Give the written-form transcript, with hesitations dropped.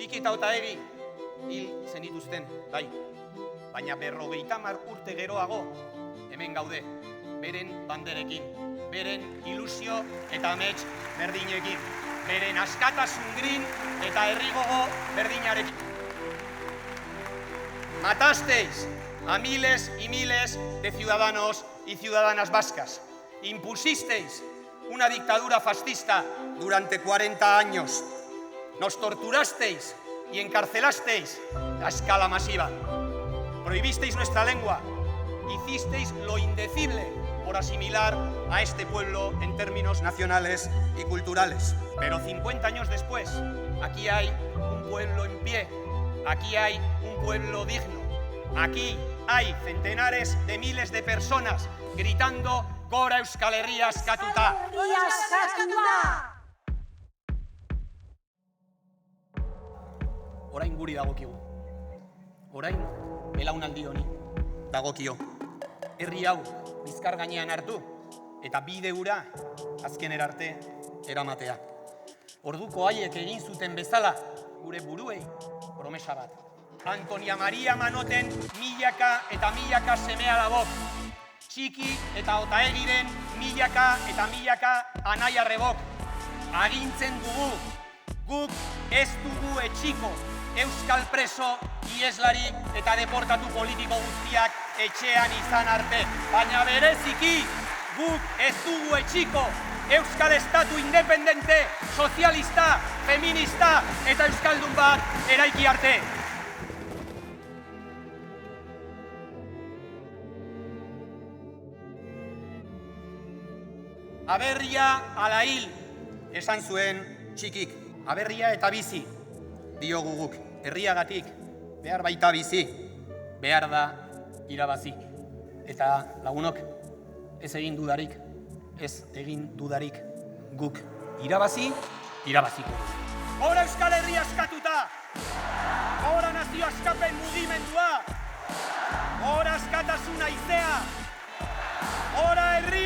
Txiki eta Otaegi hil zenituzten, bai. Baina 50 urte geroago hemen gaude, beren banderekin, beren ilusio eta amets berdinekin, beren askatasun grin eta herrigogo berdinarekin. Matasteis a miles y miles de ciudadanos y ciudadanas vascas. Impusisteis una dictadura fascista durante 40 años. Nos torturasteis y encarcelasteis a escala masiva. Prohibisteis nuestra lengua. Hicisteis lo indecible por asimilar a este pueblo en términos nacionales y culturales. Pero 50 años después, aquí hay un pueblo en pie. Aquí hay un pueblo digno. Aquí hay centenares de miles de personas gritando Gora Euskal Herria askatuta. Orain guri dagokigu. Orain belaunaldi honi dagokio. Herri hau bizkar gainean hartu eta bide hura azkenera arte eramatea. Orduko haiek egin zuten bezala gure buruei promesa bat. Antonia Maria Manoten milaka eta milaka seme-alabok, Txiki eta Otaegiren milaka eta milaka anai-arrebok. Agintzen dugu, guk ez dugu etxiko euskal preso, ieslari eta deportatu politiko guztiak etxean izan arte. Baina bereziki, guk ez dugu etxiko euskal estatu independente, sozialista, feminista eta euskaldun bat eraiki arte. Aberria ala hil, esan zuen Txikik. Aberria eta bizi, diogu guk. Herriagatik, behar baita bizi, behar da irabazi. Eta lagunok, ez egin dudarik, guk irabazi, irabaziko. Gora Euskal Herria askatuta! Gora nazio askapen mugimendua! Gora askatasun haizea! Gora herri!